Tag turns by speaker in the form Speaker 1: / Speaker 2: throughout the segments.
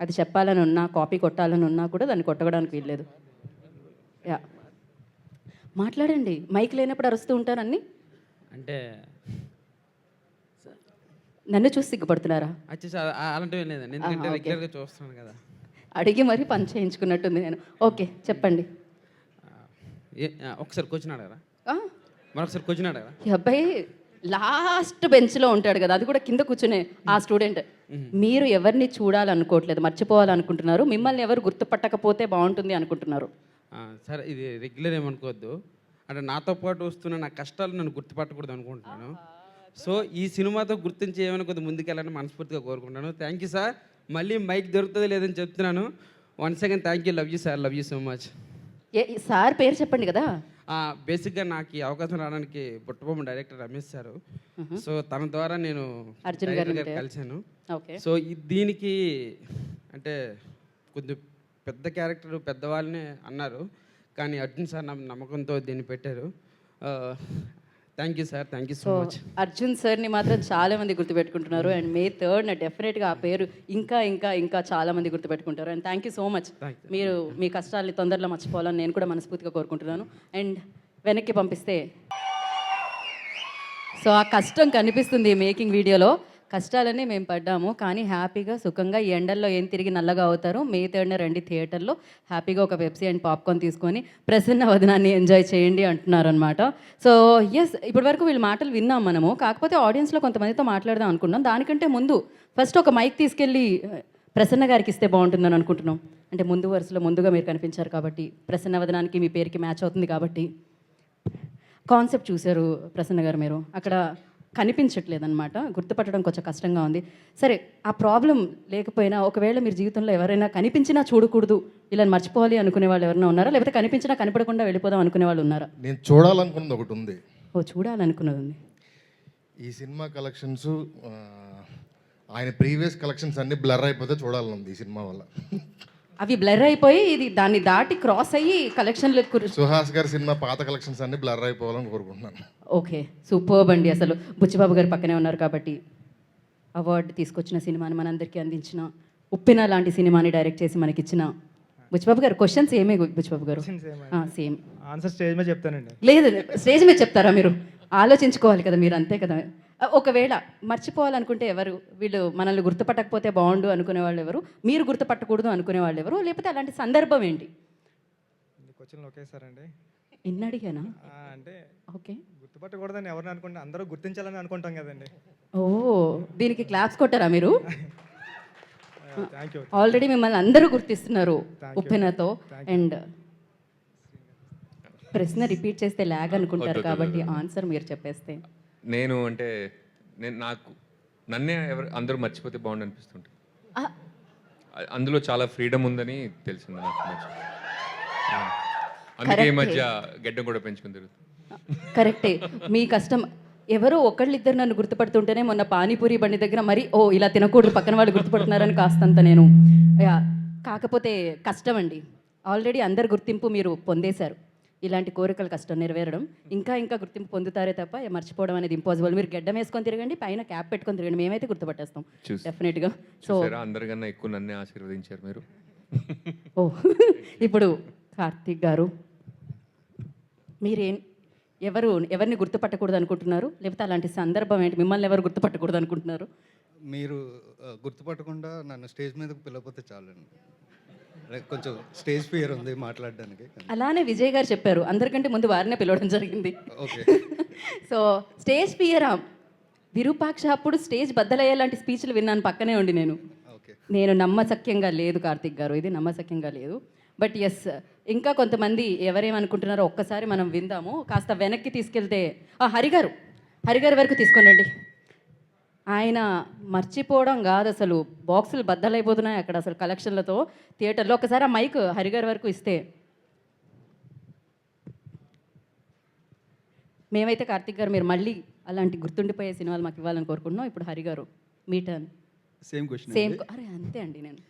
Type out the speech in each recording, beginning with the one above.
Speaker 1: అది చెప్పాలని ఉన్నా, కాపీ కొట్టాలని ఉన్నా కూడా దాన్ని కొట్టడానికి వీల్లేదు. యా, మాట్లాడండి. మైక్ లేనప్పుడు అరుస్తూ ఉంటారు అన్నీ.
Speaker 2: అంటే
Speaker 1: నన్ను చూసి సిగ్గుపడుతున్నారా?
Speaker 2: వచ్చేసి అలాంటివి లేదండి, ఎందుకంటే
Speaker 1: ఓకే.
Speaker 2: రెగ్యులర్గా చూస్తున్నాను కదా.
Speaker 1: అడిగి మరీ పని చేయించుకున్నట్టుంది నేను. ఓకే, చెప్పండి.
Speaker 2: ఒకసారి క్వశ్చన్ అడగరా,
Speaker 1: ఆ,
Speaker 2: మరొకసారి క్వశ్చన్ అడగరా.
Speaker 1: ఈ అబ్బాయి లాస్ట్ బెంచ్లో ఉంటాడు కదా, అది కూడా కింద కూర్చునే ఆ స్టూడెంట్. మీరు ఎవరిని చూడాలనుకోవట్లేదు, మర్చిపోవాలనుకుంటున్నారు. మిమ్మల్ని ఎవరు గుర్తుపట్టకపోతే బాగుంటుంది అనుకుంటున్నారు.
Speaker 2: సరే, ఇది రెగ్యులర్ ఏమనుకోవద్దు. అంటే నాతో పాటు వస్తున్న నా కష్టాలు నన్ను గుర్తుపట్టకూడదు అనుకుంటున్నాను. సో ఈ సినిమాతో గుర్తించి ఏమైనా కొద్దిగా ముందుకెళ్ళాలని మనస్ఫూర్తిగా కోరుకుంటాను. Thank you sir. మళ్ళీ మైక్ దొరుకుతుంది లేదని చెప్తున్నాను. Once again thank you. Love you sir, love you so much.
Speaker 1: Sir పేరు చెప్పండి కదా.
Speaker 2: బేసిక్గా నాకు ఈ అవకాశం రావడానికి బుట్టబొమ్మ డైరెక్టర్ రమేష్ సారు. సో తన ద్వారా నేను
Speaker 1: అర్జున్
Speaker 2: డైరెక్టర్
Speaker 1: గారు
Speaker 2: గారు కలిశాను.
Speaker 1: ఓకే.
Speaker 2: సో దీనికి అంటే కొద్ది పెద్ద క్యారెక్టర్ పెద్దవాళ్ళనే అన్నారు, కానీ అర్జున్ సార్ నమ్మకంతో దీన్ని పెట్టారు. Thank you sir, thank you so much.
Speaker 1: Arjun సార్ని మాత్రం చాలా మంది గుర్తుపెట్టుకుంటున్నారు. అండ్ May 3rd డెఫినెట్గా ఆ పేరు ఇంకా ఇంకా ఇంకా చాలా మంది గుర్తుపెట్టుకుంటారు. And thank you so much. మీరు మీ కష్టాలని తొందరలో మర్చిపోవాలని నేను కూడా మనస్ఫూర్తిగా కోరుకుంటున్నాను. అండ్ వెనక్కి పంపిస్తే, సో ఆ కష్టం కనిపిస్తుంది మేకింగ్ వీడియోలో. కష్టాలన్నీ మేము పడ్డాము, కానీ హ్యాపీగా సుఖంగా ఈ ఎండల్లో ఏం తిరిగి నల్లగా అవుతారు. May 3rd రండి థియేటర్లో, హ్యాపీగా ఒక పెప్సీ అండ్ పాప్కార్న్ తీసుకొని ప్రసన్న వదనాన్ని ఎంజాయ్ చేయండి అంటున్నారనమాట. సో ఎస్, ఇప్పటి వరకు వీళ్ళ మాటలు విన్నాం మనము. కాకపోతే ఆడియన్స్లో కొంతమందితో మాట్లాడదాం అనుకున్నాం. దానికంటే ముందు ఫస్ట్ ఒక మైక్ తీసుకెళ్ళి ప్రసన్న గారికి ఇస్తే బాగుంటుందని అనుకుంటున్నాం. అంటే ముందు వరుసలో ముందుగా మీరు కనిపించారు కాబట్టి, ప్రసన్న వదనానికి మీ పేరుకి మ్యాచ్ అవుతుంది కాబట్టి. కాన్సెప్ట్ చూశారు ప్రసన్న గారు, మీరు అక్కడ కనిపించట్లేదన్నమాట. గుర్తుపట్టడం కొంచెం కష్టంగా ఉంది. సరే, ఆ ప్రాబ్లం లేకపోయినా ఒకవేళ మీరు జీవితంలో ఎవరైనా కనిపించినా చూడకూడదు, ఇలా మర్చిపోవాలి అనుకునే వాళ్ళు ఎవరైనా ఉన్నారా? లేకపోతే కనిపించినా కనపడకుండా వెళ్ళిపోదాం అనుకునే వాళ్ళు ఉన్నారా?
Speaker 3: నేను చూడాలనుకున్నది ఒకటి ఉంది.
Speaker 1: చూడాలనుకున్నది ఉంది.
Speaker 3: ఈ సినిమా కలెక్షన్స్, ఆయన ప్రీవియస్ కలెక్షన్స్ అన్నీ బ్లర్ అయిపోతే చూడాలనుంది ఈ సినిమా వల్ల.
Speaker 1: అవి బ్లర్ అయిపోయి ఇది దాన్ని దాటి క్రాస్ అయ్యి కలెక్షన్లు.
Speaker 3: సుహాస్ గారి సినిమా పాత కలెక్షన్స్ అన్నీ బ్లర్ అయిపోవాలని కోరుకుంటున్నాను.
Speaker 1: ఓకే, సూపర్బ్ అండి. అసలు బుచ్చిబాబు గారు పక్కనే ఉన్నారు కాబట్టి అవార్డు తీసుకొచ్చిన సినిమాని మనందరికీ అందించిన, ఉప్పెన లాంటి సినిమాని డైరెక్ట్ చేసి మనకిచ్చిన బుచ్చిబాబు గారు. క్వశ్చన్స్ ఏమే బుచ్చిబాబు గారు? సేమ్
Speaker 4: ఆన్సర్ స్టేజ్ మీద చెప్తానండి.
Speaker 1: లేదు, స్టేజ్ మీద చెప్తారా? మీరు ఆలోచించుకోవాలి కదా, మీరు అంతే కదా. ఒకవేళ మర్చిపోవాలనుకుంటే ఎవరు? వీళ్ళు మనల్ని గుర్తుపట్టకపోతే బాగుండు అనుకునే వాళ్ళు ఎవరు? మీరు గుర్తుపట్టకూడదు అనుకునే వాళ్ళు ఎవరు? లేకపోతే అలాంటి సందర్భం ఏంటి?
Speaker 4: క్వశ్చన్ ఒకేసారండి.
Speaker 1: ఎన్ని అడిగానా?
Speaker 4: అంటే
Speaker 1: ఓకే,
Speaker 4: గుర్తుపట్టకూడదని ఎవరిని అనుకుంటే అందరూ గుర్తించాలని అనుకుంటాం కదండి.
Speaker 1: ఓ, దీనికి క్లాప్స్ కొట్టారా మీరు?
Speaker 4: Thank you.
Speaker 1: ఆల్రెడీ మిమ్మల్ని అందరూ గుర్తిస్తున్నారు ఉప్పెనతో. అండ్ ప్రశ్న రిపీట్ చేస్తే ల్యాగ్ అనుకుంటారు కాబట్టి ఆన్సర్ మీరు చెప్పేస్తే.
Speaker 5: నేను నాకు నన్నే అందరూ మర్చిపోతే బాగుండు అనిపిస్తుంటుంది. అందులో చాలా ఫ్రీడమ్ ఉందని తెలిసింది నాకు. అందుకే ఈ మధ్య గడ్డం కూడా పెంచుకుని తిరుగుతుంది.
Speaker 1: కరెక్టే, మీ కష్టం. ఎవరో ఒకళ్ళిద్దరు నన్ను గుర్తుపడుతుంటేనే మొన్న పానీపూరి బండి దగ్గర మరి ఇలా తినకూడదు, పక్కన వాళ్ళు గుర్తుపడుతున్నారని కాస్తంత నేను. కాకపోతే కష్టం అండి. ఆల్రెడీ అందరు గుర్తింపు మీరు పొందేశారు. ఇలాంటి కోరికలు కష్టం నెరవేరడం. ఇంకా ఇంకా గుర్తింపు పొందుతారే తప్ప మర్చిపోవడం అనేది ఇంపాసిబుల్. మీరు గడ్డం వేసుకొని తిరగండి, పైన క్యాప్ పెట్టుకొని తిరగండి, మేమైతే గుర్తుపట్టేస్తాం డెఫినెట్గా. సో
Speaker 5: అందరికన్నా ఎక్కువ నన్నే ఆశీర్వదించారు మీరు.
Speaker 1: ఓ, ఇప్పుడు కార్తీక్ గారు, మీరేం ఎవరిని గుర్తుపట్టకూడదు అనుకుంటున్నారు? లేకపోతే అలాంటి సందర్భం ఏంటి? మిమ్మల్ని ఎవరు గుర్తుపట్టకూడదు అనుకుంటున్నారు?
Speaker 6: మీరు గుర్తుపట్టకుండా నన్ను స్టేజ్ మీదకు పిలవకపోతే చాలండి. కొంచెం స్టేజ్ ఫియర్ ఉంది మాట్లాడడానికి.
Speaker 1: అలానే విజయ్ గారు చెప్పారు, అందరికంటే ముందు వారినే పిలవడం జరిగింది.
Speaker 6: ఓకే.
Speaker 1: సో స్టేజ్ ఫియరా? విరూపాక్ష అప్పుడు స్టేజ్ బద్దలయ్యేలాంటి స్పీచ్లు విన్నాను పక్కనే ఉండి నేను. నేను నమ్మశక్యంగా లేదు కార్తీక్ గారు, ఇది నమ్మశక్యంగా లేదు. బట్ ఎస్, ఇంకా కొంతమంది ఎవరేమనుకుంటున్నారో ఒక్కసారి మనం విందాము. కాస్త వెనక్కి తీసుకెళ్తే హరిగారు వరకు తీసుకొనండి. ఆయన మర్చిపోవడం కాదు, అసలు బాక్సులు బద్దలైపోతున్నాయి అక్కడ అసలు కలెక్షన్లతో థియేటర్లో. ఒకసారి ఆ మైక్ హరిగారి వరకు ఇస్తే. మేమైతే కార్తీక్ గారు, మీరు మళ్ళీ అలాంటి గుర్తుండిపోయే సినిమాలు మాకు ఇవ్వాలని కోరుకుంటున్నాం. ఇప్పుడు హరిగారు, మీ టర్న్.
Speaker 6: Same question.
Speaker 1: అరే అంతే అండి, నేను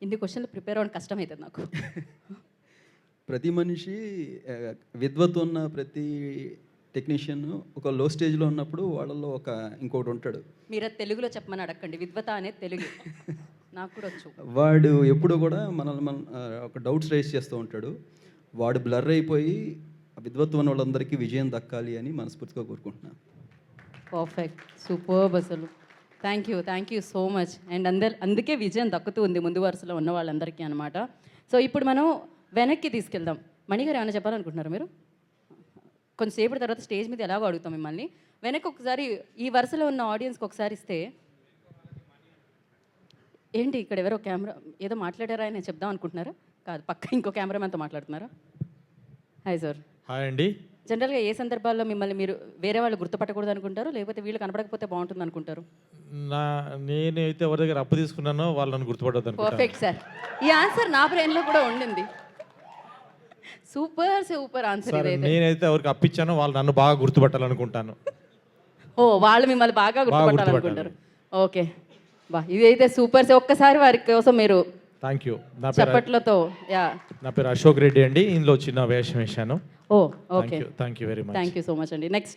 Speaker 1: ఇన్ని క్వశ్చన్లు ప్రిపేర్ అవ్వడం కష్టమవుతుంది నాకు.
Speaker 7: ప్రతి మనిషి విద్వత్ ఉన్న ప్రతి టెక్నీషియన్ ఒక లో స్టేజ్లో ఉన్నప్పుడు వాళ్ళల్లో ఇంకోటి ఉంటాడు.
Speaker 1: మీరు తెలుగులో చెప్పమని అడగండి, విద్వత అనేది తెలుగు. నాకు కూడా వచ్చు.
Speaker 7: వాడు ఎప్పుడు కూడా మనల్ని ఒక డౌట్స్ రైజ్ చేస్తూ ఉంటాడు. వాడు బ్లర్ అయిపోయి విద్వత్వం ఉన్న వాళ్ళందరికీ విజయం దక్కాలి అని మనస్ఫూర్తిగా కోరుకుంటున్నాను.
Speaker 1: పర్ఫెక్ట్, సూపర్బ్ అసలు. Thank you so much. And అందుకే విజయం దక్కుతూ ఉంది ముందు వరుసలో ఉన్న వాళ్ళందరికీ అనమాట. సో ఇప్పుడు మనం వెనక్కి తీసుకెళ్దాం. మణిగారు ఏమైనా చెప్పాలనుకుంటున్నారు మీరు? కొంచెంసేపటి తర్వాత స్టేజ్ మీద ఎలాగో అడుగుతాం మిమ్మల్ని. వెనక్కి ఒకసారి ఈ వరుసలో ఉన్న ఆడియన్స్కి ఒకసారి ఇస్తే ఏంటి ఇక్కడ ఎవరో కెమెరా ఏదో మాట్లాడారా అని చెప్దాం అనుకుంటున్నారా? కాదు, పక్క ఇంకో కెమెరామెన్తో మాట్లాడుతున్నారా? Hi sir.
Speaker 8: హాయ్ అండి.
Speaker 1: జనరల్గా ఏ సందర్భాల్లో మిమ్మల్ని మీరు వేరే వాళ్ళు గుర్తుపట్టకూడదు అనుకుంటారు, లేకపోతే వీళ్ళు కనపడకపోతే బాగుంటుంది అనుకుంటారు?
Speaker 8: నేనైతే ఎవరి దగ్గర అప్పు తీసుకున్నానో వాళ్ళు నన్ను గుర్తుపడదు.
Speaker 1: Perfect sir. ఈ ఆన్సర్ నా బ్రెయిన్లో కూడా ఉండింది. సూపర్ ఆన్సర్ ఇదైతే.
Speaker 8: నేనైతే ఎవరికి అప్పిచ్చానో వాళ్ళు నన్ను బాగా గుర్తుపట్టాలనుకుంటాను.
Speaker 1: ఓ, వాళ్ళు మిమ్మల్ని బాగా గుర్తుపట్టాలనుకుంటారు. ఓకే, బా ఇదైతే సూపర్. ఒక్కసారి వారి కోసం మీరు
Speaker 8: థ్యాంక్ యూ.
Speaker 1: చప్పట్లతో. యా,
Speaker 8: నా పేరు అశోక్ రెడ్డి అండి. ఇందులో చిన్న వేషం వేశాను.
Speaker 1: Oh okay,
Speaker 8: thank you very much.
Speaker 1: Thank you so much అండి. నెక్స్ట్